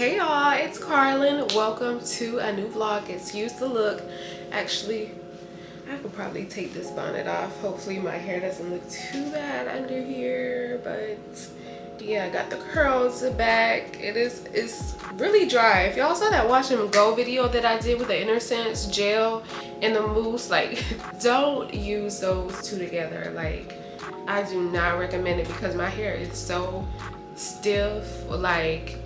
Hey y'all, it's Carlyn. Welcome to a new vlog. Excuse the look. Actually, I could probably take this bonnet off. Hopefully my hair doesn't look too bad under here. But yeah, I got the curls back. It's really dry. If y'all saw that Wash and Go video that I did with the Innocence gel and the mousse, like don't use those two together. Like I do not recommend it because my hair is so stiff. Like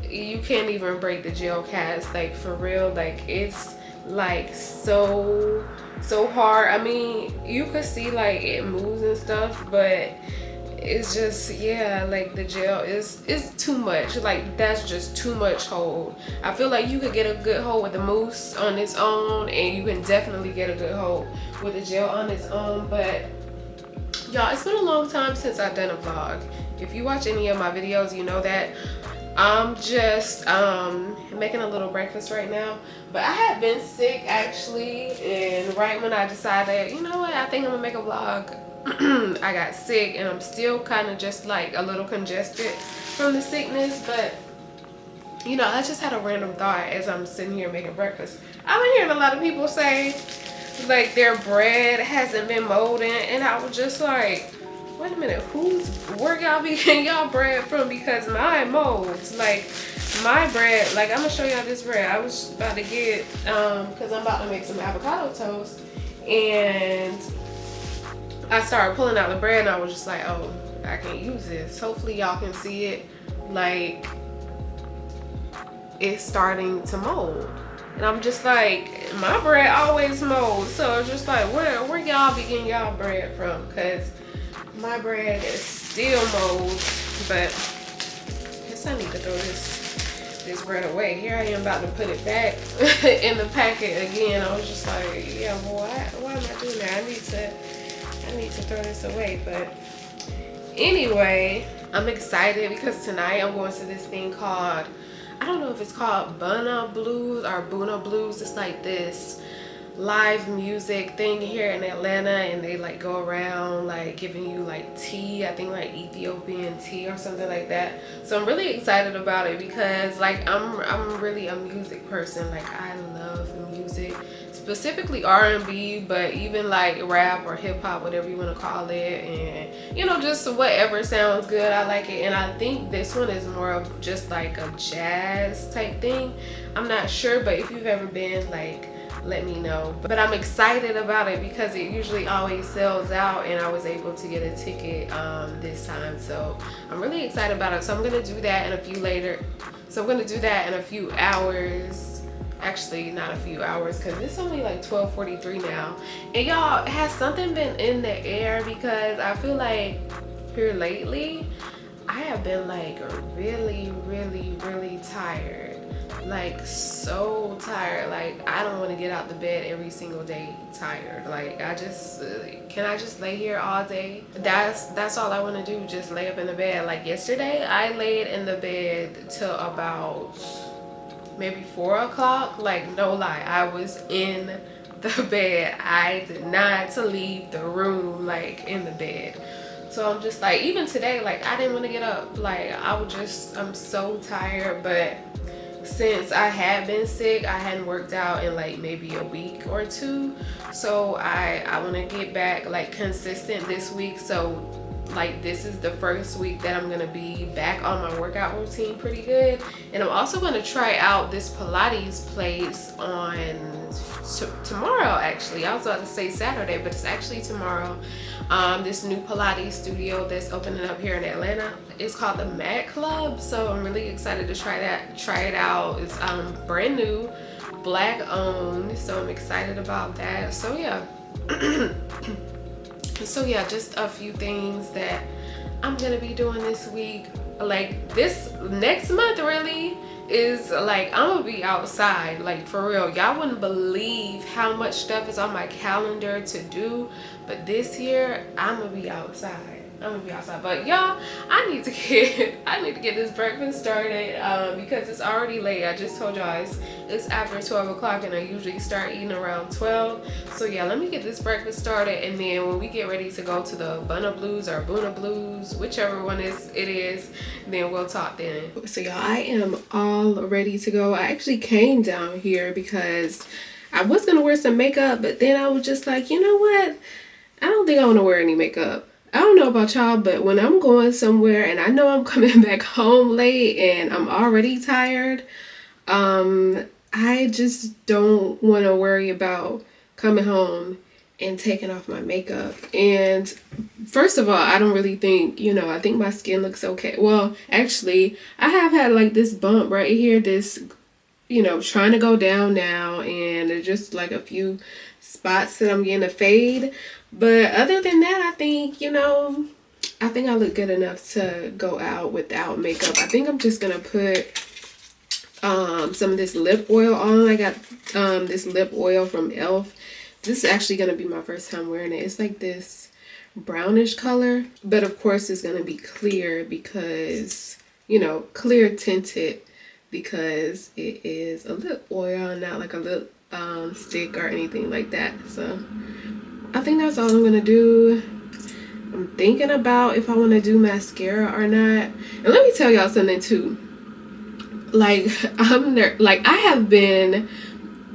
you can't even break the gel cast, like for real. Like it's like so hard. I mean, you could see like it moves and stuff, but it's just, yeah, like the gel is too much. Like that's just too much hold. I feel like you could get a good hold with the mousse on its own, and you can definitely get a good hold with the gel on its own. But y'all, it's been a long time since I've done a vlog. If you watch any of my videos, you know that I'm just making a little breakfast right now. But I had been sick actually, and right when I decided, you know what, I think I'm gonna make a vlog, I got sick, and I'm still kind of just like a little congested from the sickness. But you know, I just had a random thought as I'm sitting here making breakfast. I've been hearing a lot of people say like their bread hasn't been molding, and I was just like, wait a minute, where y'all be getting y'all bread from? Because mine molds. Like my bread, like I'm gonna show y'all this bread I was about to get, because I'm about to make some avocado toast, and I started pulling out the bread and I was just like, oh, I can't use this. Hopefully y'all can see it. Like it's starting to mold. And I'm just like, my bread always molds. So it's just like, where y'all be getting y'all bread from? Because my bread is still molds. But I guess I need to throw this bread away. Here I am about to put it back in the packet again. I was just like, yeah, well, why am I doing that? I need to throw this away. But anyway, I'm excited because tonight I'm going to this thing called, I don't know if it's called Buna Blues or Buna Blues. It's like this live music thing here in Atlanta, and they like go around like giving you like tea, I think like Ethiopian tea or something like that. So I'm really excited about it because like I'm really a music person. Like I love music, specifically R&B, but even like rap or hip hop, whatever you want to call it, and you know, just whatever sounds good, I like it. And I think this one is more of just like a jazz type thing. I'm not sure, but if you've ever been, like, let me know. But I'm excited about it because it usually always sells out, and I was able to get a ticket this time, so I'm really excited about it. So I'm gonna do that in a few hours. Actually, not a few hours, because it's only like 12:43 now. And y'all, has something been in the air? Because I feel like here lately I have been like really tired. Like so tired. Like I don't want to get out the bed every single day tired. Like I just can I just lay here all day? That's all I want to do, just lay up in the bed. Like yesterday I laid in the bed till about maybe 4 o'clock. Like no lie, I was in the bed. I did not leave the room, like in the bed. So I'm just like, even today, like I didn't want to get up. Like I'm so tired. But since I had been sick, I hadn't worked out in like maybe a week or two, so I want to get back like consistent this week. So like this is the first week that I'm gonna be back on my workout routine pretty good. And I'm also going to try out this Pilates place on tomorrow. Actually, I was about to say Saturday, but it's actually tomorrow. This new Pilates studio that's opening up here in Atlanta. It's called the Mat Club, so I'm really excited to try it out. It's brand new, black owned, so I'm excited about that. So yeah. So yeah, just a few things that I'm gonna be doing this week. Like this next month really is like, I'm gonna be outside, like for real. Y'all wouldn't believe how much stuff is on my calendar to do, but this year I'm gonna be outside. I'm gonna be outside. But y'all, I need to get this breakfast started because it's already late. I just told y'all it's after 12 o'clock, and I usually start eating around 12. So yeah, let me get this breakfast started, and then when we get ready to go to the Bunna Blues or Boona Blues, whichever one it is, then we'll talk then. So y'all, I am all ready to go. I actually came down here because I was gonna wear some makeup, but then I was just like, you know what? I don't think I want to wear any makeup. I don't know about y'all, but when I'm going somewhere and I know I'm coming back home late and I'm already tired, I just don't want to worry about coming home and taking off my makeup. And first of all, I don't really think, I think my skin looks okay. Well, actually, I have had like this bump right here, this, trying to go down now, and there's just like a few spots that I'm getting a fade. But other than that, I think, I think I look good enough to go out without makeup. I think I'm just going to put some of this lip oil on. I got this lip oil from e.l.f. This is actually going to be my first time wearing it. It's like this brownish color. But of course, it's going to be clear because, clear tinted because it is a lip oil, not like a lip stick or anything like that. So I think that's all I'm gonna do. I'm thinking about if I want to do mascara or not. And let me tell y'all something too. Like I have been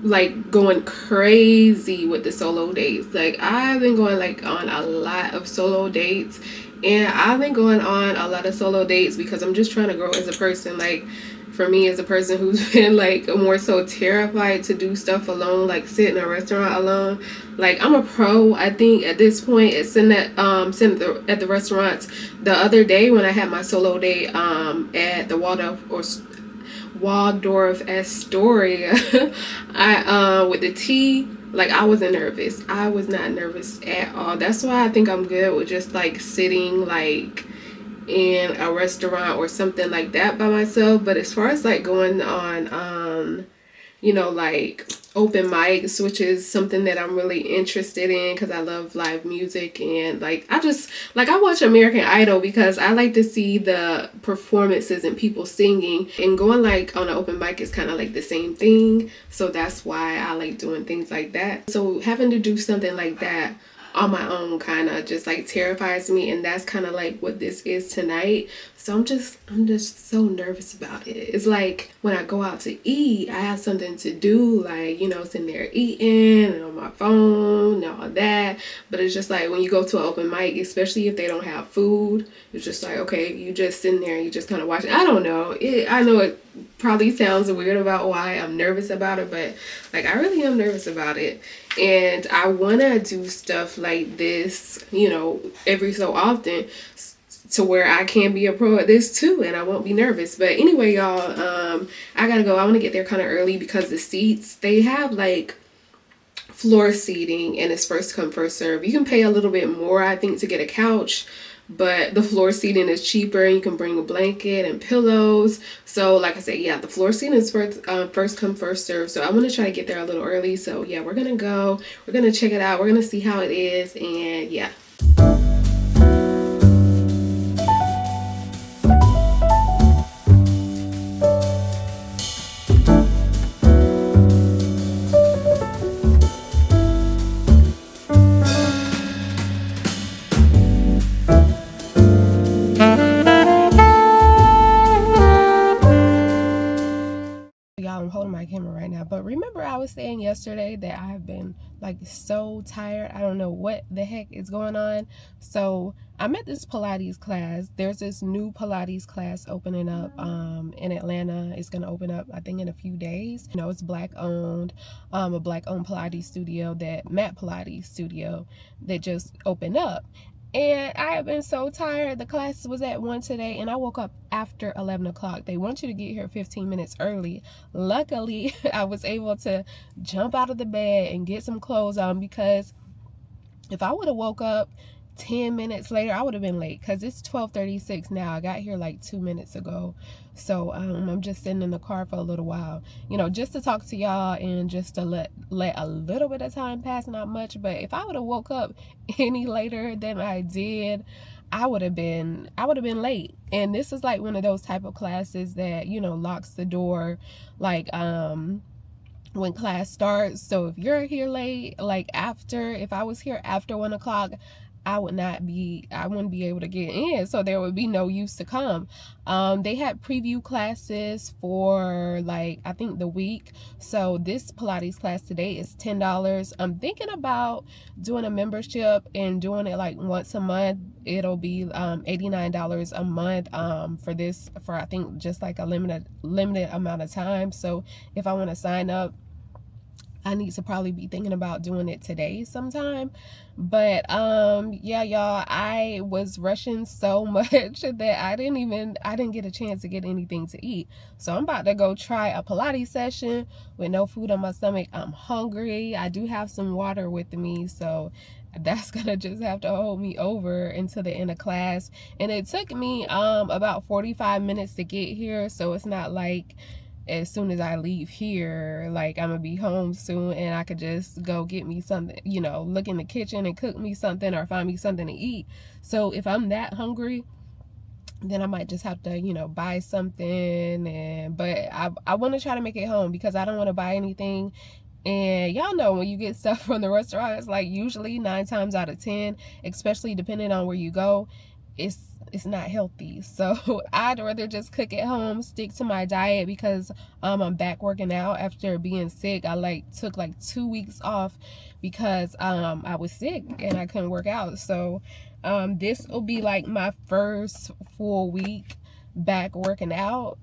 like going crazy with the solo dates. Like I've been going like on a lot of solo dates, and I've been going on a lot of solo dates because I'm just trying to grow as a person. Like for me as a person who's been like more so terrified to do stuff alone, like sit in a restaurant alone. Like I'm a pro, I think, at this point at sitting at the restaurants. The other day when I had my solo date at the Waldorf Astoria, I with the tea, like I wasn't nervous. I was not nervous at all. That's why I think I'm good with just like sitting like in a restaurant or something like that by myself. But as far as like going on like open mics, which is something that I'm really interested in because I love live music, and like I watch American Idol because I like to see the performances and people singing, and going like on an open mic is kind of like the same thing. So that's why I like doing things like that. So having to do something like that on my own kind of just like terrifies me, and that's kind of like what this is tonight. So I'm just so nervous about it. It's like when I go out to eat, I have something to do, like sitting there eating and on my phone and all that. But it's just like when you go to an open mic, especially if they don't have food, it's just like, okay, you just sitting there and you just kind of watching. I don't know, I know it probably sounds weird about why I'm nervous about it, but like I really am nervous about it. And I want to do stuff like this, every so often, to where I can be a pro at this too, and I won't be nervous. But anyway, y'all, I gotta go. I want to get there kind of early because the seats, they have like floor seating, and it's first come first serve. You can pay a little bit more, I think, to get a couch, but the floor seating is cheaper. You can bring a blanket and pillows. So like I said, yeah, the floor seating is first come first serve. So I want to try to get there a little early. So yeah, we're gonna go, we're gonna check it out, we're gonna see how it is, and yeah. I'm holding my camera right now, but remember I was saying yesterday that I have been like so tired. I don't know what the heck is going on. So I'm at this Pilates class. There's this new Pilates class opening up in Atlanta. It's gonna open up, I think, in a few days. It's black owned, a black owned Pilates studio, that Matt Pilates studio, that just opened up. And I have been so tired. The class was at 1 today, and I woke up after 11 o'clock. They want you to get here 15 minutes early. Luckily, I was able to jump out of the bed and get some clothes on, because if I would have woke up 10 minutes later, I would have been late, because it's 12:36 now. I got here like 2 minutes ago. So I'm just sitting in the car for a little while, just to talk to y'all and just to let a little bit of time pass, not much. But if I would have woke up any later than I did, I would have been late. And this is like one of those type of classes that, locks the door, like when class starts. So if you're here late, like if I was here after 1 o'clock, I wouldn't be able to get in. So there would be no use to come. They had preview classes for like, I think the week. So this Pilates class today is $10. I'm thinking about doing a membership and doing it like once a month. It'll be $89 a month for I think just like a limited amount of time. So if I want to sign up, I need to probably be thinking about doing it today sometime. But yeah, y'all, I was rushing so much that I didn't get a chance to get anything to eat. So I'm about to go try a Pilates session with no food on my stomach. I'm hungry. I do have some water with me, so that's gonna just have to hold me over until the end of class. And it took me about 45 minutes to get here, so it's not like as soon as I leave here, like I'm gonna be home soon and I could just go get me something, look in the kitchen and cook me something or find me something to eat. So if I'm that hungry, then I might just have to, buy something. But I want to try to make it home because I don't want to buy anything. And y'all know when you get stuff from the restaurant, it's like usually 9 times out of 10, especially depending on where you go, it's not healthy. So I'd rather just cook at home, stick to my diet, because I'm back working out after being sick. I took 2 weeks off because I was sick and I couldn't work out. So this will be like my first full week back working out.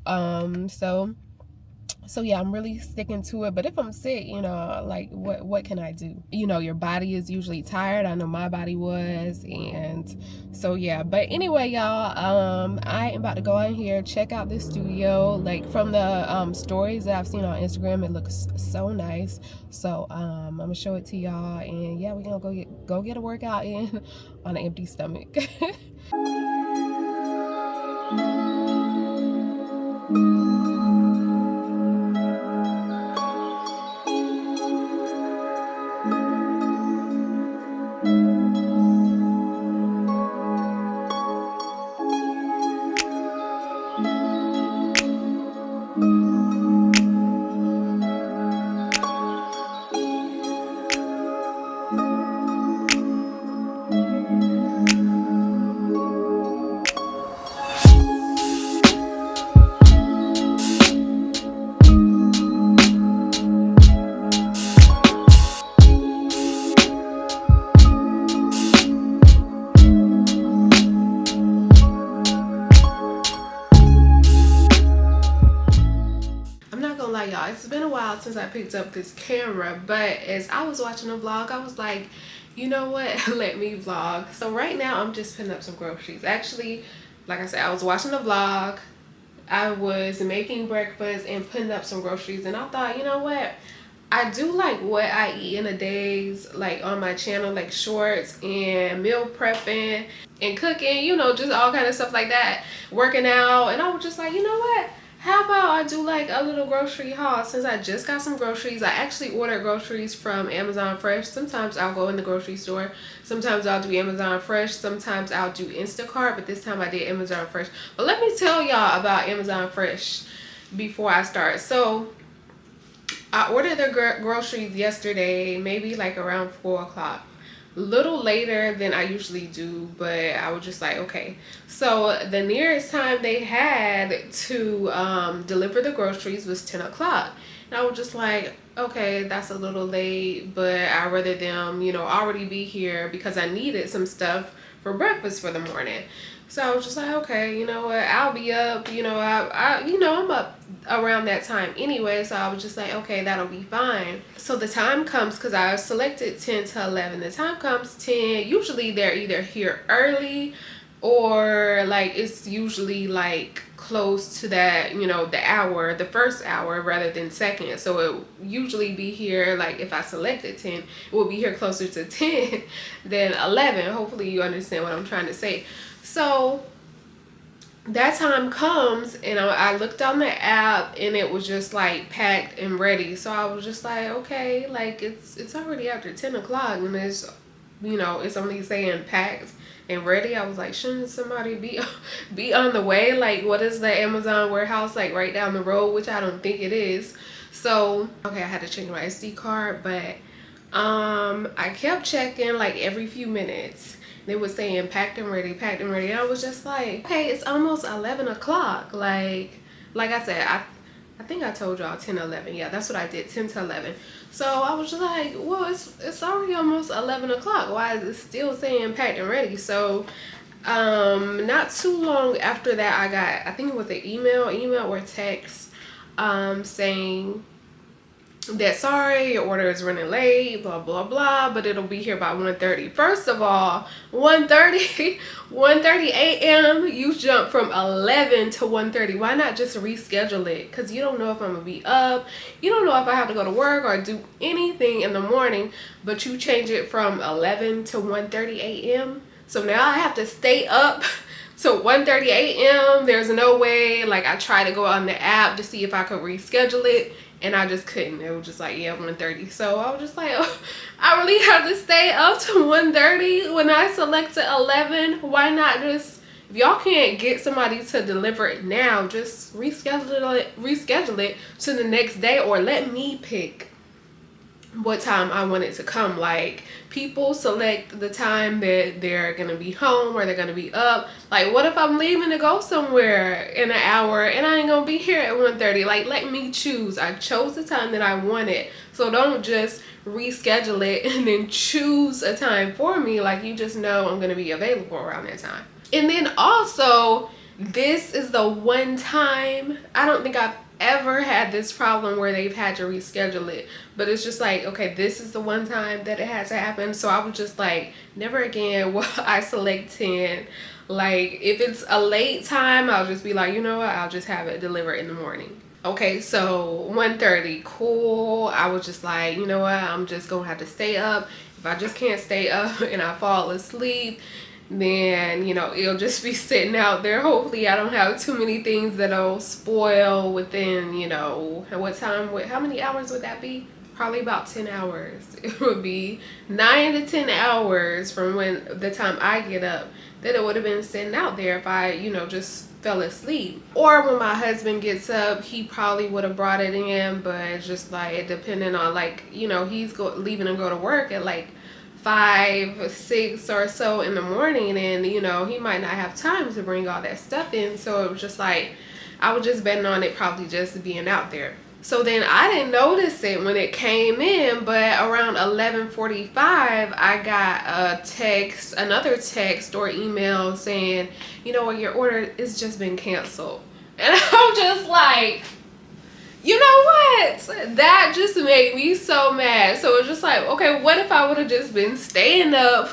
So yeah, I'm really sticking to it. But if I'm sick, like what can I do? Your body is usually tired. I know my body was. And so yeah, but anyway, y'all, I am about to go in here, check out this studio. Like from the stories that I've seen on Instagram, it looks so nice. So I'm gonna show it to y'all, and yeah, we're gonna go get a workout in on an empty stomach. Y'all, it's been a while since I picked up this camera, but as I was watching a vlog, I was like, you know what, let me vlog. So right now I'm just putting up some groceries. Actually, like I said, I was watching a vlog, I was making breakfast and putting up some groceries, and I thought, you know what, I do like what I eat in a day's, like on my channel, like shorts and meal prepping and cooking, just all kind of stuff like that, working out. And I was just like, you know what, how about I do like a little grocery haul? Since I just got some groceries, I actually ordered groceries from Amazon Fresh. Sometimes I'll go in the grocery store, sometimes I'll do Amazon Fresh, sometimes I'll do Instacart, but this time I did Amazon Fresh. But let me tell y'all about Amazon Fresh before I start. So I ordered the groceries yesterday, maybe like around 4 o'clock. A little later than I usually do, but I was just like, okay. So the nearest time they had to deliver the groceries was 10 o'clock. And I was just like, okay, that's a little late, but I'd rather them, already be here because I needed some stuff for breakfast for the morning. So I was just like, okay, you know what, I'll be up, I'm up around that time anyway. So I was just like, okay, that'll be fine. So the time comes, because I selected 10 to 11. The time comes 10. Usually they're either here early or like it's usually like close to that, the first hour rather than second. So it usually be here, like if I selected 10, it will be here closer to 10 than 11. Hopefully you understand what I'm trying to say. So that time comes, and I looked on the app and it was just like packed and ready. So I was just like, okay, like it's already after 10 o'clock and it's only saying packed and ready. I was like, shouldn't somebody be on the way? Like, what is the Amazon warehouse like right down the road? Which I don't think it is. So okay, I had to change my SD card, but I kept checking like every few minutes. They were saying packed and ready, packed and ready. And I was just like, okay, it's almost 11 o'clock. Like I said, I think I told y'all 10 11. Yeah, that's what I did, 10 to 11. So I was just like, well, it's already almost 11 o'clock. Why is it still saying packed and ready? So not too long after that, I got, I think it was an email or text saying that sorry, your order is running late, blah blah blah, but it'll be here by 1:30. First of all, 1:30 a.m. you jump from 11 to 1:30. Why not just reschedule it? Because you don't know if I'm gonna be up, you don't know if I have to go to work or do anything in the morning, but you change it from 11 to 1:30 a.m. So now I have to stay up to 1:30 a.m. There's no way. Like, I tried to go on the app to see if I could reschedule it, and I just couldn't. It was just like, yeah, 1:30. So I was just like, oh, I really have to stay up to 1:30 when I selected 11. Why not just, if y'all can't get somebody to deliver it now, just reschedule it to the next day, or let me pick what time I want it to come. Like, people select the time that they're gonna be home or they're gonna be up. Like, what if I'm leaving to go somewhere in an hour and I ain't gonna be here at 1:30? Like, let me choose. I chose the time that I wanted. So don't just reschedule it and then choose a time for me. Like, you just know I'm gonna be available around that time. And then also, this is the one time, I don't think I've ever had this problem where they've had to reschedule it, but it's just like, okay, this is the one time that it had to happen. So I was just like, never again will I select 10. Like, if it's a late time, I'll just be like, you know what, I'll just have it delivered in the morning. Okay, so 1:30, cool. I was just like, you know what, I'm just gonna have to stay up. If I just can't stay up and I fall asleep, then, you know, it'll just be sitting out there. Hopefully I don't have too many things that'll spoil within, you know, what time, how many hours would that be? Probably about 10 hours. It would be 9 to 10 hours from when the time I get up, that it would have been sitting out there if I, you know, just fell asleep. Or when my husband gets up, he probably would have brought it in, but it's just like, depending on, like, you know, he's leaving to go to work at like 5, 6 or so in the morning, and you know, he might not have time to bring all that stuff in. So it was just like, I was just betting on it probably just being out there. So then I didn't notice it when it came in, but around 11:45 I got a text, another text or email saying, you know what, your order has just been canceled. And I'm just like, you know what? That just made me so mad. So it's just like, okay, what if I would have just been staying up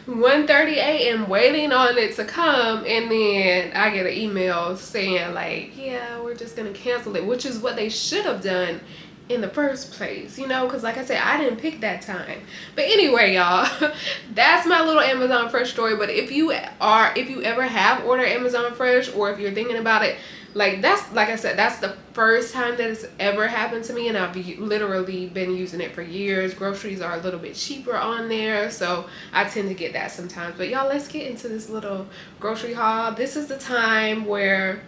1:30 a.m. waiting on it to come, and then I get an email saying like, yeah, we're just gonna cancel it, which is what they should have done in the first place, you know, because like I said, I didn't pick that time. But anyway, y'all, that's my little Amazon Fresh story. But if you ever have ordered Amazon Fresh, or if you're thinking about it, like, that's, like I said, that's the first time that it's ever happened to me, and I've literally been using it for years. Groceries are a little bit cheaper on there, so I tend to get that sometimes. But y'all, let's get into this little grocery haul. This is the time where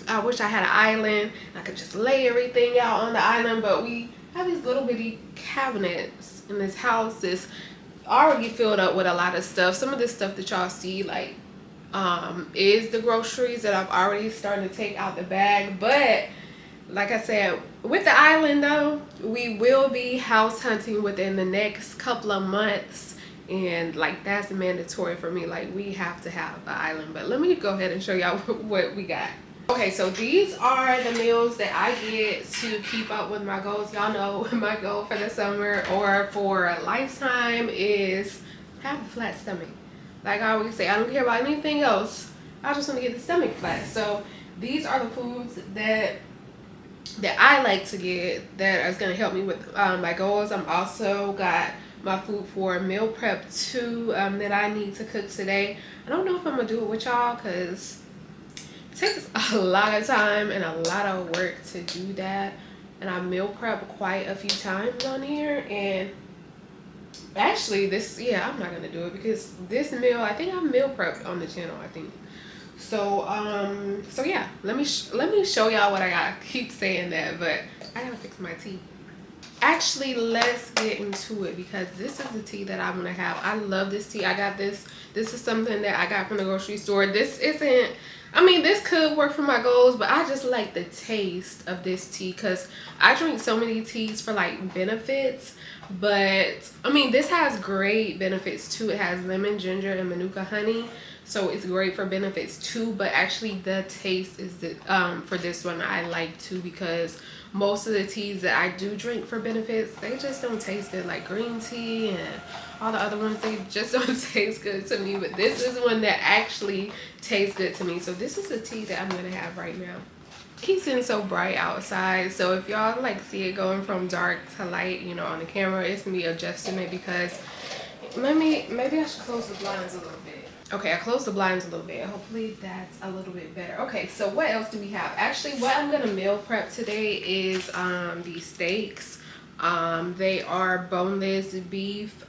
I wish I had an island. I could just lay everything out on the island, but we have these little bitty cabinets in this house that's already filled up with a lot of stuff. Some of this stuff that y'all see, like, is the groceries that I've already started to take out the bag. But like I said, with the island though, we will be house hunting within the next couple of months, and like, that's mandatory for me. Like, we have to have an island. But let me go ahead and show y'all what we got. Okay, so these are the meals that I get to keep up with my goals. Y'all know my goal for the summer or for a lifetime is have a flat stomach. Like I always say, I don't care about anything else. I just want to get the stomach flat. So these are the foods that I like to get that is going to help me with my goals. I'm also got my food for meal prep too, that I need to cook today. I don't know if I'm going to do it with y'all because it takes a lot of time and a lot of work to do that. And I meal prep quite a few times on here, and Actually, this, yeah, I'm not gonna do it because this meal, I think I meal prepped on the channel, I think. So, so yeah, let me show y'all what I got. I keep saying that, but I gotta fix my tea. Actually, let's get into it because this is the tea that I'm gonna have. I love this tea. I got this. This is something that I got from the grocery store. This isn't, I mean, this could work for my goals, but I just like the taste of this tea because I drink so many teas for like benefits. But I mean, this has great benefits too. It has lemon, ginger, and manuka honey. So it's great for benefits too, but actually the taste is the for this one I like too, because most of the teas that I do drink for benefits, they just don't taste good, like green tea and all the other ones, they just don't taste good to me. But this is one that actually tastes good to me. So this is the tea that I'm gonna have right now. Keeps getting so bright outside, so if y'all like see it going from dark to light, you know, on the camera, it's me adjusting it because maybe I should close the blinds a little bit. Okay, I closed the blinds a little bit. Hopefully that's a little bit better. Okay, so what else do we have? Actually, what I'm gonna meal prep today is these steaks. They are boneless beef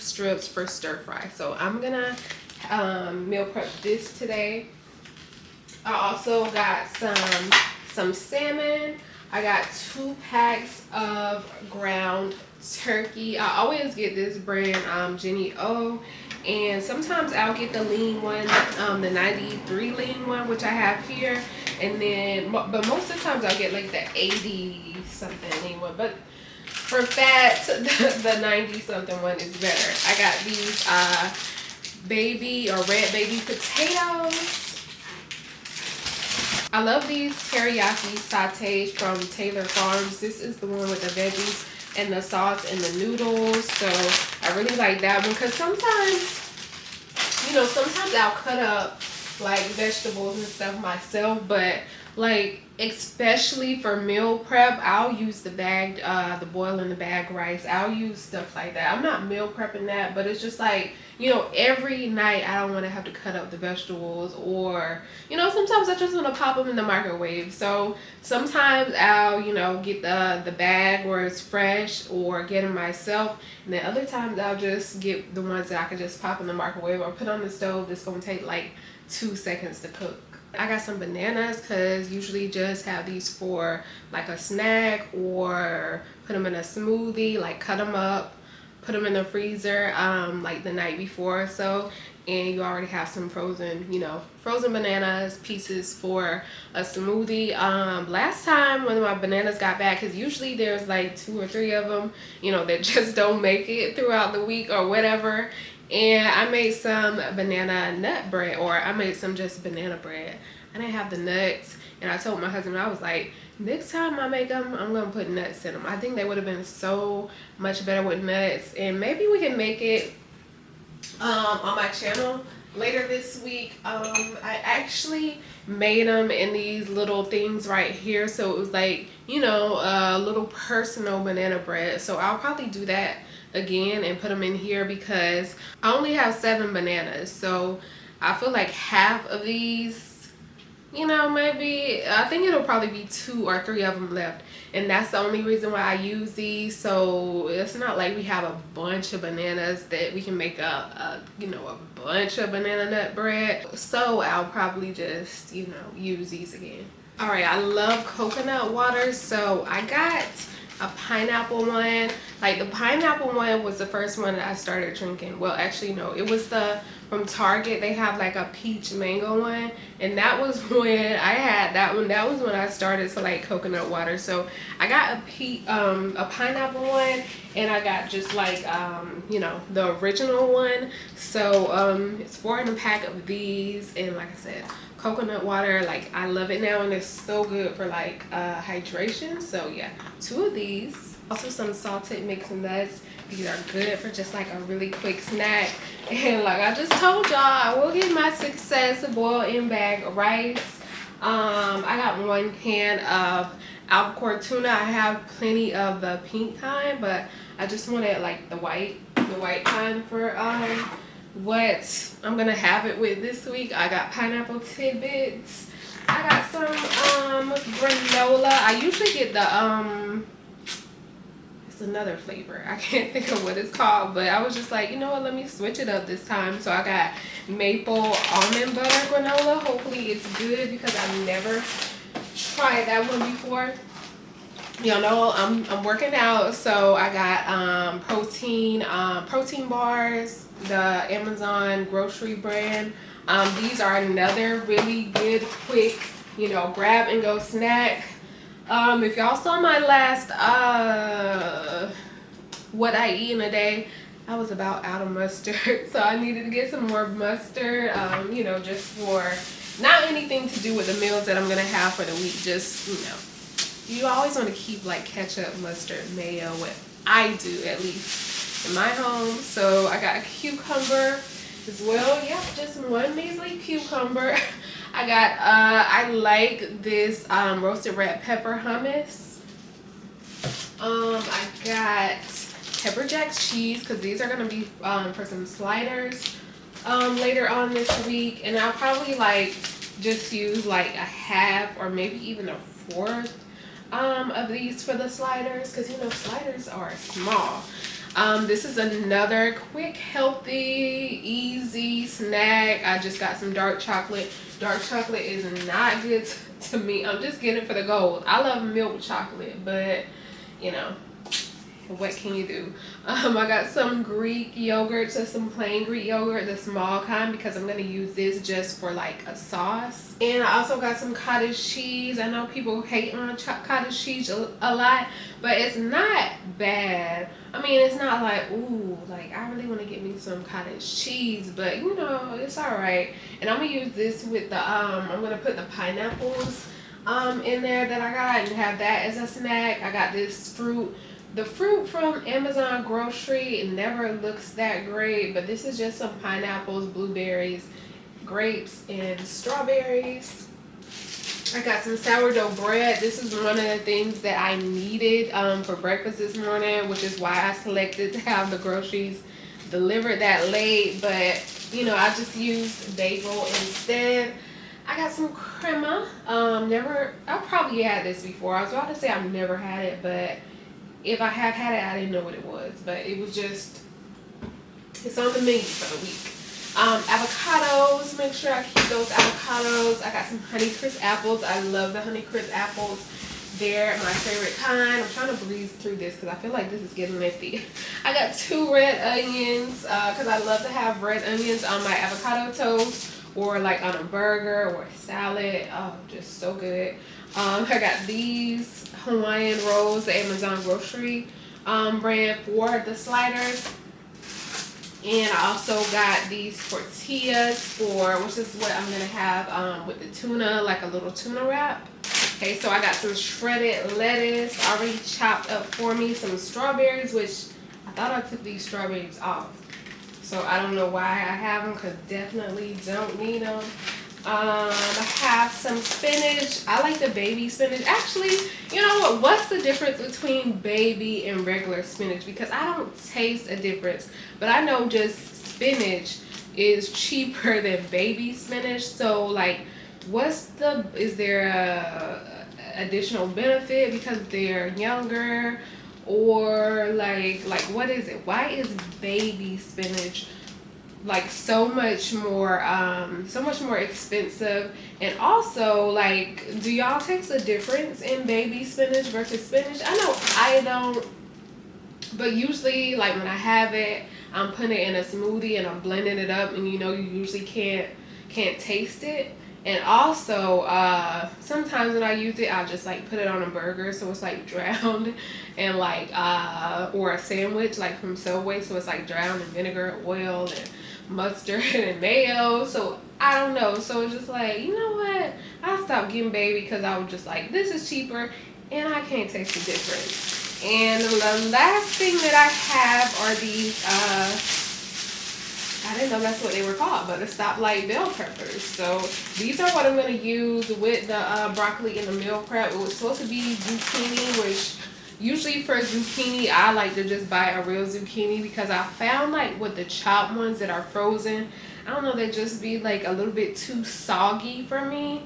strips for stir fry. So I'm gonna meal prep this today. I also got some salmon. I got 2 packs of ground turkey. I always get this brand, Jenny O. And sometimes I'll get the lean one, the 93 lean one, which I have here. And then, but most of the times I'll get like the 80 something lean one. But for fat, the 90 something one is better. I got these baby or red baby potatoes. I love these teriyaki sautés from Taylor Farms. This is the one with the veggies and the sauce and the noodles. So I really like that one because sometimes, you know, sometimes I'll cut up like vegetables and stuff myself, but like especially for meal prep, I'll use the bagged, the boil in the bag rice. I'll use stuff like that. I'm not meal prepping that, but it's just like, you know, every night I don't want to have to cut up the vegetables, or, you know, sometimes I just want to pop them in the microwave. So sometimes I'll, you know, get the bag where it's fresh or get them myself. And then other times I'll just get the ones that I can just pop in the microwave or put on the stove. It's going to take like 2 seconds to cook. I got some bananas because usually just have these for like a snack or put them in a smoothie, like cut them up, put them in the freezer like the night before or so, and you already have some frozen, you know, frozen bananas pieces for a smoothie. Last time when my bananas got back, because usually there's like 2 or 3 of them, you know, that just don't make it throughout the week or whatever. And I made some banana nut bread, or I made some just banana bread. I didn't have the nuts, and I told my husband, I was like, next time I make them, I'm gonna put nuts in them. I think they would have been so much better with nuts, and maybe we can make it on my channel later this week. I actually made them in these little things right here, so it was like, you know, a little personal banana bread. So I'll probably do that again and put them in here because I only have 7 bananas, so I feel like half of these, you know, maybe I think it'll probably be 2 or 3 of them left, and that's the only reason why I use these. So it's not like we have a bunch of bananas that we can make you know, a bunch of banana nut bread. So I'll probably just, you know, use these again. All right, I love coconut water, so I got a pineapple one. Like the pineapple one was the first one that I started drinking. Well, actually no, it was the from Target. They have like a peach mango one, and that was when I had that one. That was when I started to like coconut water. So I got a pineapple one, and I got just like you know, the original one. So it's 4 in a pack of these, and like I said, coconut water, like I love it now, and it's so good for like hydration. So yeah, 2 of these. Also some salted mixed nuts. These are good for just like a really quick snack. And like I just told y'all, I will get my success boiled in bag rice. I got 1 can of albacore tuna. I have plenty of the pink kind, but I just wanted like the white kind for what I'm gonna have it with this week. I got pineapple tidbits. I got some granola. I usually get the another flavor. I can't think of what it's called, but I was just like, you know what, let me switch it up this time. So I got maple almond butter granola. Hopefully it's good because I've never tried that one before. Y'all know I'm working out, so I got protein bars, the Amazon grocery brand. These are another really good, quick, you know, grab and go snack. If y'all saw my last what I eat in a day, I was about out of mustard, so I needed to get some more mustard. You know, just for not anything to do with the meals that I'm gonna have for the week. Just, you know, you always want to keep like ketchup, mustard, mayo. What I do, at least in my home. So I got a cucumber as well. Yep, just one measly cucumber. I got I like this roasted red pepper hummus. I got pepper jack cheese because these are gonna be for some sliders later on this week, and I'll probably like just use like a half or maybe even a fourth of these for the sliders, because you know sliders are small. This is another quick, healthy, easy snack. I just got some dark chocolate. Dark chocolate is not good to me. I'm just getting it for the gold. I love milk chocolate, but you know, what can you do? I got some Greek yogurt, so some plain Greek yogurt, the small kind, because I'm going to use this just for like a sauce. And I also got some cottage cheese. I know people hate on cottage cheese a lot, but it's not bad. I mean, it's not like, ooh, like I really want to get me some cottage cheese, but you know, it's all right. And I'm going to use this with the, I'm going to put the pineapples in there that I got and have that as a snack. I got this fruit. The fruit from Amazon grocery, it never looks that great, but this is just some pineapples, blueberries, grapes, and strawberries. I got some sourdough bread. This is one of the things that I needed for breakfast this morning, which is why I selected to have the groceries delivered that late, but you know, I just used bagel instead. I got some crema. I've probably had this before. I was about to say I've never had it, but if I have had it, I didn't know what it was, but it was just, it's on the menu for the week. Avocados, make sure I keep those avocados. I got some Honeycrisp apples. I love the Honeycrisp apples. They're my favorite kind. I'm trying to breeze through this because I feel like this is getting lengthy. I got 2 red onions because I love to have red onions on my avocado toast or like on a burger or a salad. Oh, just so good. I got these Hawaiian rolls, the Amazon grocery brand for the sliders. And I also got these tortillas which is what I'm gonna have with the tuna, like a little tuna wrap. Okay, so I got some shredded lettuce already chopped up for me, some strawberries, which I thought I took these strawberries off. So I don't know why I have them, because definitely don't need them. I have some spinach. I like the baby spinach. Actually, you know what? What's the difference between baby and regular spinach? Because I don't taste a difference, but I know just spinach is cheaper than baby spinach. So like, is there a additional benefit because they're younger, or like what is it? Why is baby spinach like so much more expensive? And also, like, do y'all taste the difference in baby spinach versus spinach? I know I don't, but usually like when I have it, I'm putting it in a smoothie and I'm blending it up, and you know, you usually can't taste it. And also sometimes when I use it, I'll just like put it on a burger, so it's like drowned and like or a sandwich like from Subway, so it's like drowned in vinegar, oil, and mustard and mayo. So I don't know, so it's just like, you know what, I stopped getting baby because I was just like, this is cheaper and I can't taste the difference. And the last thing that I have are these I didn't know that's what they were called, but the stoplight bell peppers. So these are what I'm going to use with the broccoli and the meal prep. It was supposed to be zucchini, which usually for zucchini, I like to just buy a real zucchini, because I found like with the chopped ones that are frozen, I don't know, they just be like a little bit too soggy for me.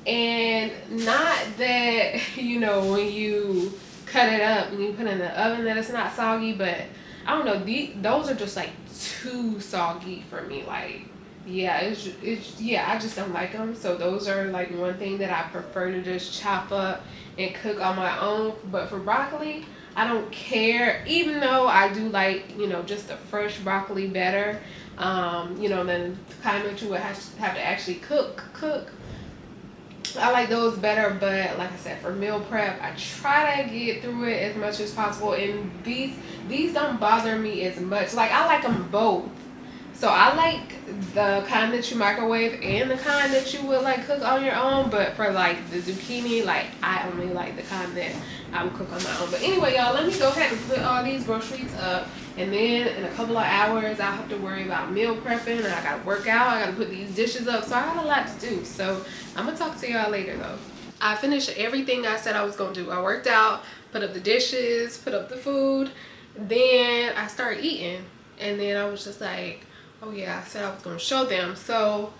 And not that, you know, when you cut it up and you put it in the oven that it's not soggy. But I don't know, those are just like too soggy for me. Like, yeah, I just don't like them. So those are like one thing that I prefer to just chop up and cook on my own. But for broccoli, I don't care, even though I do like, you know, just the fresh broccoli better, you know, than the kind that you would have to actually cook. I like those better. But like I said, for meal prep, I try to get through it as much as possible. And these don't bother me as much. Like, I like them both. So I like the kind that you microwave and the kind that you would like cook on your own. But for like the zucchini, like I only like the kind that I would cook on my own. But anyway, y'all, let me go ahead and put all these groceries up. And then in a couple of hours, I'll have to worry about meal prepping. And I gotta work out. I gotta put these dishes up. So I got a lot to do. So I'm gonna talk to y'all later though. I finished everything I said I was gonna do. I worked out, put up the dishes, put up the food. Then I started eating. And then I was just like, oh yeah, I said I was gonna show them. So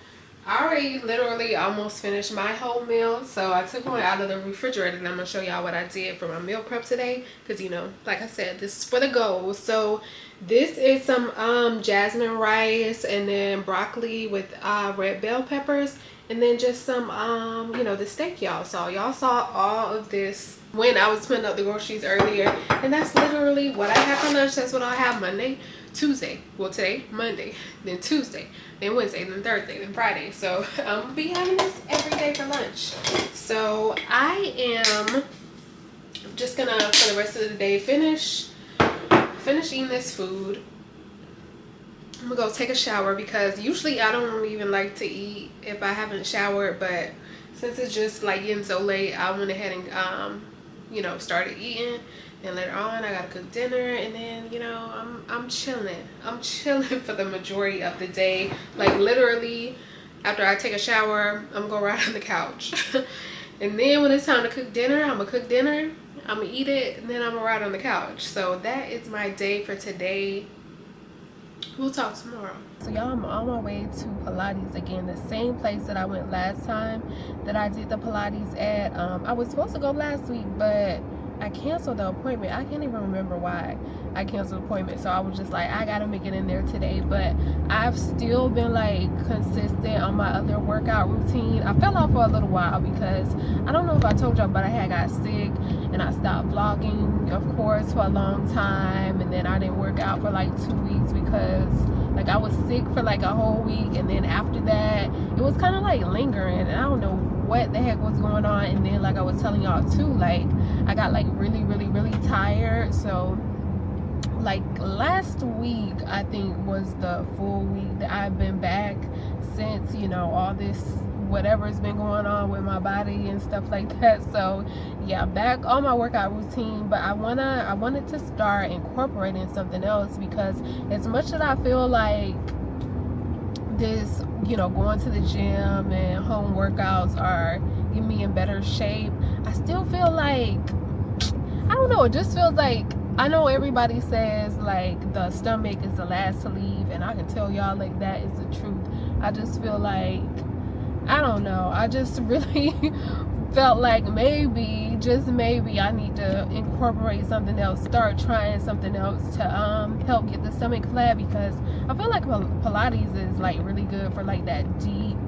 I already literally almost finished my whole meal. So I took one out of the refrigerator and I'm gonna show y'all what I did for my meal prep today. Cause you know, like I said, this is for the goals. So this is some jasmine rice and then broccoli with red bell peppers. And then just some, you know, the steak y'all saw. Y'all saw all of this when I was putting up the groceries earlier. And that's literally what I have for lunch. That's what I'll have Monday, Tuesday. Well, today, Monday, then Tuesday, then Wednesday, then Thursday, then Friday. So I'm gonna be having this every day for lunch. So I am just gonna, for the rest of the day, finish eating this food. I'm gonna go take a shower because usually I don't even like to eat if I haven't showered, but since it's just like getting so late, I went ahead and you know, started eating. And later on, I gotta cook dinner, and then, you know, I'm chilling. I'm chilling for the majority of the day. Like literally, after I take a shower, I'm gonna ride on the couch. And then when it's time to cook dinner, I'm gonna cook dinner. I'm gonna eat it, and then I'm gonna ride on the couch. So that is my day for today. We'll talk tomorrow. So y'all, I'm on my way to Pilates again, the same place that I went last time that I did the Pilates at. I was supposed to go last week, but I canceled the appointment. I can't even remember why I canceled the appointment. So I was just like, I gotta make it in there today. But I've still been like consistent on my other workout routine. I fell off for a little while because I don't know if I told y'all, but I had got sick and I stopped vlogging, of course, for a long time. And then I didn't work out for like 2 weeks because like I was sick for like a whole week. And then after that, it was kind of like lingering. And I don't know what the heck was going on. And then like I was telling y'all too, like I got like really tired. So like last week I think was the full week that I've been back since, you know, all this whatever's been going on with my body and stuff like that. So yeah, back on my workout routine. But I wanted to start incorporating something else, because as much as I feel like this, you know, going to the gym and home workouts are getting me in better shape, I still feel like, I don't know, it just feels like, I know everybody says like the stomach is the last to leave, and I can tell y'all like that is the truth. I just feel like, I don't know, I just really felt like maybe, just maybe, I need to incorporate something else, start trying something else to help get the stomach flat, because I feel like Pilates is like really good for like that deep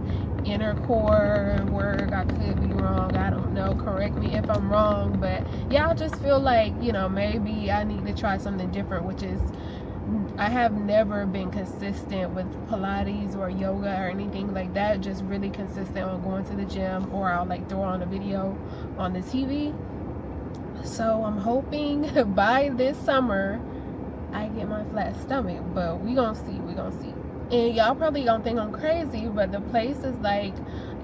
inner core work. I could be wrong, I don't know, correct me if I'm wrong, but yeah, I just feel like, you know, maybe I need to try something different, which is, I have never been consistent with Pilates or yoga or anything like that, just really consistent on going to the gym, or I'll like throw on a video on the TV. So I'm hoping by this summer I get my flat stomach, but we gonna see. And y'all probably gonna think I'm crazy, but the place is like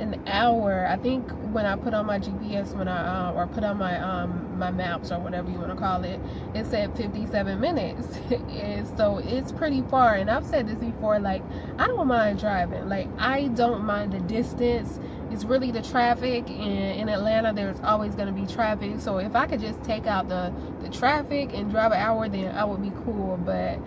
an hour. I think when I put on my GPS, or put on my my maps or whatever you want to call it, it said 57 minutes. And so it's pretty far. And I've said this before, like I don't mind driving. Like I don't mind the distance. It's really the traffic, and in Atlanta there's always going to be traffic. So if I could just take out the traffic and drive an hour, then I would be cool. But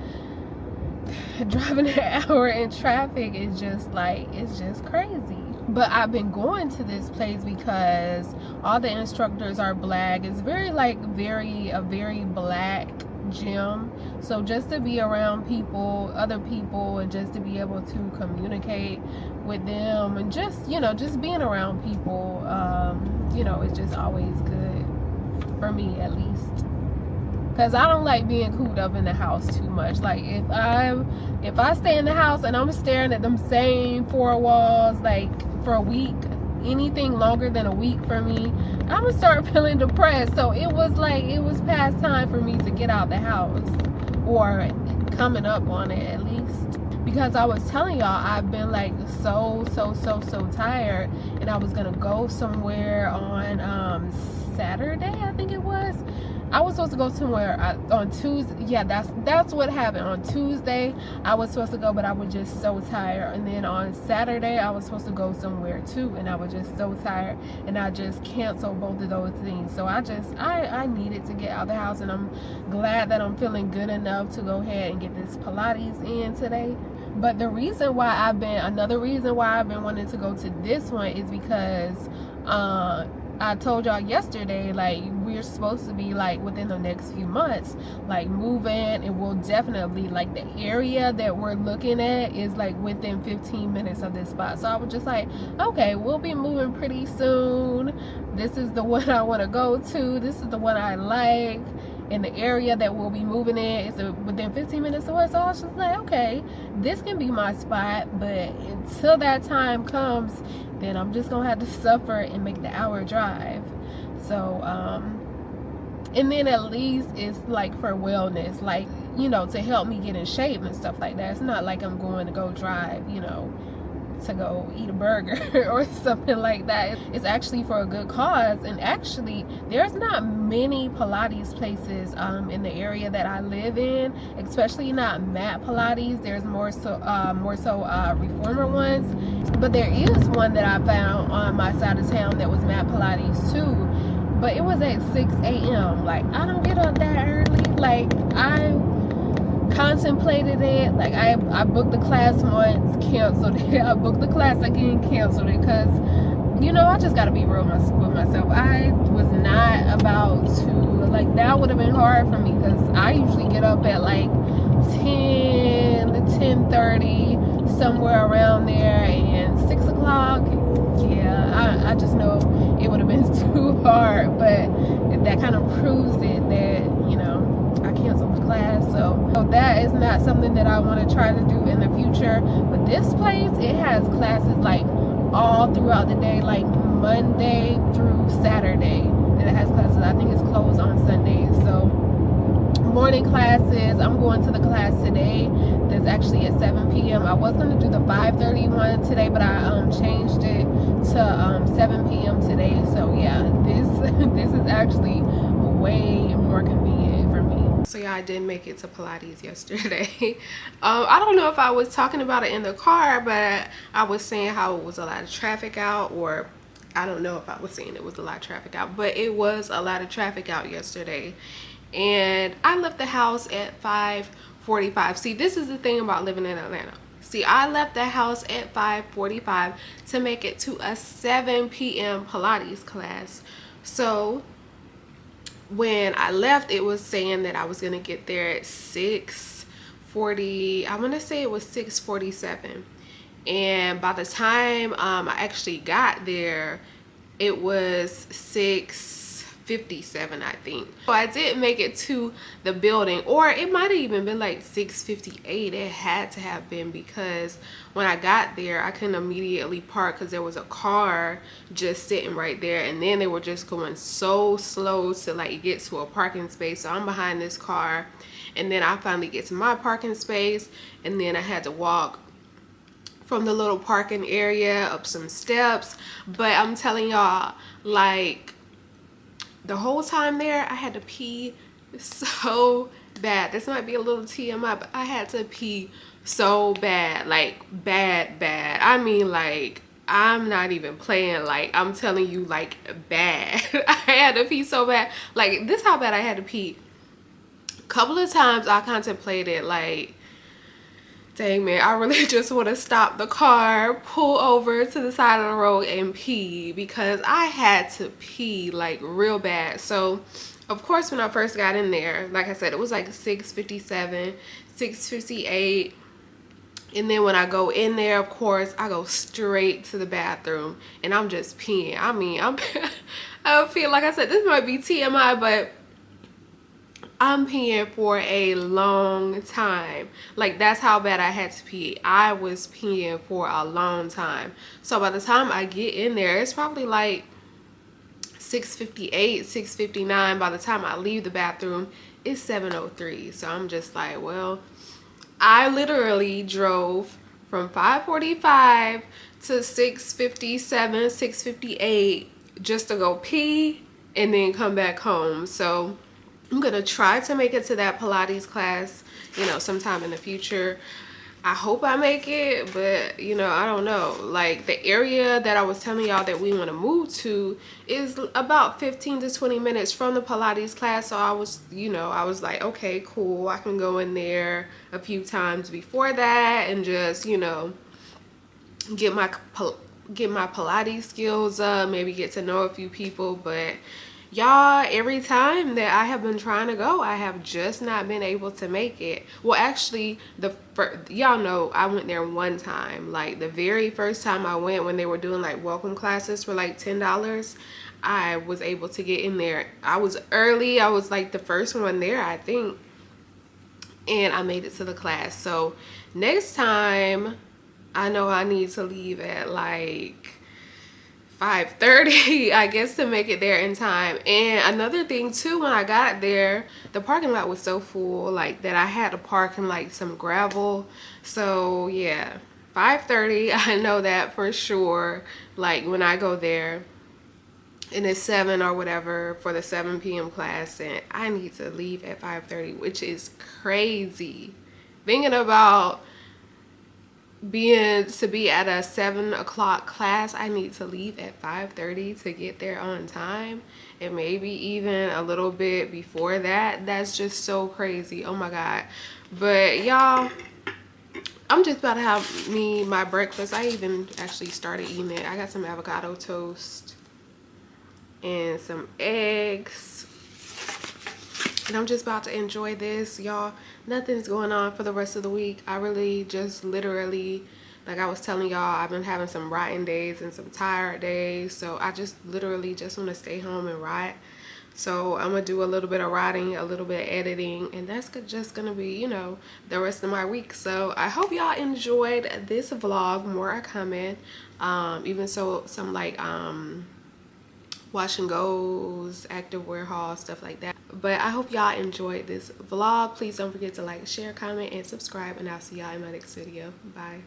driving an hour in traffic is just like, it's just crazy. But I've been going to this place because all the instructors are black. It's very a very black gym. So just to be around people, other people, and just to be able to communicate with them, and just, you know, just being around people, you know, it's just always good for me, at least. Because I don't like being cooped up in the house too much. Like, if I stay in the house and I'm staring at them same four walls like for a week, anything longer than a week for me, I'm gonna start feeling depressed. So it was past time for me to get out the house, or coming up on it at least. Because I was telling y'all, I've been like so tired, and I was gonna go somewhere on Saturday, I think it was. I was supposed to go somewhere on Tuesday. Yeah, that's what happened. On Tuesday, I was supposed to go, but I was just so tired. And then on Saturday, I was supposed to go somewhere too, and I was just so tired, and I just canceled both of those things. So I needed to get out of the house, and I'm glad that I'm feeling good enough to go ahead and get this Pilates in today. But another reason why I've been wanting to go to this one is because I told y'all yesterday, like, we're supposed to be, like, within the next few months, like, moving, and we'll definitely, like, the area that we're looking at is, like, within 15 minutes of this spot. So I was just like, okay, we'll be moving pretty soon. This is the one I want to go to. This is the one I like. And the area that we'll be moving in is within 15 minutes away. So I was just like, okay, this can be my spot. But until that time comes, then I'm just gonna have to suffer and make the hour drive. So and then at least it's like for wellness, like, you know, to help me get in shape and stuff like that. It's not like I'm going to go drive, you know, to go eat a burger or something like that. It's actually for a good cause. And actually, there's not many Pilates places in the area that I live in, especially not mat Pilates. There's more so reformer ones, but there is one that I found on my side of town that was mat Pilates too, but it was at 6 a.m. Like, I don't get up that early. Like, I contemplated it. Like, I booked the class once, canceled it. I booked the class again, canceled it, because, you know, I just got to be real with myself. I was not about to, like, that would have been hard for me, because I usually get up at like 10 to 10:30, somewhere around there, and 6 o'clock, yeah, I just know it would have been too hard. But that kind of proves it that, you know, I canceled the class. So that is not something that I want to try to do in the future. But this place, it has classes like all throughout the day, like Monday through Saturday, that it has classes. I think it's closed on Sundays. So morning classes, I'm going to the class today that's actually at 7 p.m. I was going to do the 5:30 one today, but I changed it to 7 p.m. today. So yeah, this is actually way more convenient for me. So yeah, I did make it to Pilates yesterday. I don't know if I was talking about it in the car, but I was saying how it was a lot of traffic out, or I don't know if I was saying it was a lot of traffic out, but it was a lot of traffic out yesterday. And I left the house at 5:45. See, this is the thing about living in Atlanta. See, I left the house at 5:45 to make it to a 7 p.m. Pilates class. So when I left, it was saying that I was gonna get there at 6:40. I want to say it was 6:47. And by the time I actually got there, it was 6:57, I think. So I did make it to the building, or it might have even been like 6:58. It had to have been, because when I got there, I couldn't immediately park because there was a car just sitting right there, and then they were just going so slow to like get to a parking space. So I'm behind this car, and then I finally get to my parking space, and then I had to walk from the little parking area up some steps. But I'm telling y'all, like, the whole time there, I had to pee so bad. This might be a little TMI, but I had to pee so bad, like bad. I mean, like, I'm not even playing. Like, I'm telling you, like, bad. I had to pee so bad. Like, this how bad I had to pee. A couple of times I contemplated, like, Dang, man, I really just want to stop the car, pull over to the side of the road and pee, because I had to pee like real bad. So of course, when I first got in there, like I said, it was like 6:57, 6:58. And then when I go in there, of course, I go straight to the bathroom and I'm just peeing. I mean, I feel like I said, this might be TMI, but I'm peeing for a long time. Like, that's how bad I had to pee. I was peeing for a long time. So by the time I get in there, it's probably like 6:58, 6:59. By the time I leave the bathroom, it's 7:03. So I'm just like, well, I literally drove from 5:45 to 6:57, 6:58 just to go pee and then come back home. So I'm gonna try to make it to that Pilates class, you know, sometime in the future. I hope I make it, but you know, I don't know. Like, the area that I was telling y'all that we want to move to is about 15 to 20 minutes from the Pilates class. So I was, you know, I was like, okay, cool. I can go in there a few times before that and just, you know, get my Pilates skills up, maybe get to know a few people. But y'all, every time that I have been trying to go, I have just not been able to make it. Well, actually, y'all know I went there one time. Like, the very first time I went, when they were doing like welcome classes for like $10, I was able to get in there. I was early. I was like the first one there, I think, and I made it to the class. So next time, I know I need to leave at like 5:30, I guess, to make it there in time. And another thing too, when I got there, the parking lot was so full, like, that I had to park in like some gravel. So yeah, 5:30, I know that for sure. Like, when I go there and it's 7 or whatever for the 7 p.m. class, and I need to leave at 5:30, which is crazy. Thinking about to be at a 7 o'clock class, I need to leave at 5:30 to get there on time, and maybe even a little bit before that. That's just so crazy. Oh my god. But y'all, I'm just about to have my breakfast. I even actually started eating it. I got some avocado toast and some eggs, and I'm just about to enjoy this, y'all. Nothing's going on for the rest of the week. I really just literally, like I was telling y'all, I've been having some writing days and some tired days. So I just literally just want to stay home and write. So I'm going to do a little bit of writing, a little bit of editing, and that's just going to be, you know, the rest of my week. So I hope y'all enjoyed this vlog. More are coming. Even so, some like wash and goes, active wear haul, stuff like that. But I hope y'all enjoyed this vlog. Please don't forget to like, share, comment, and subscribe, and I'll see y'all in my next video. Bye.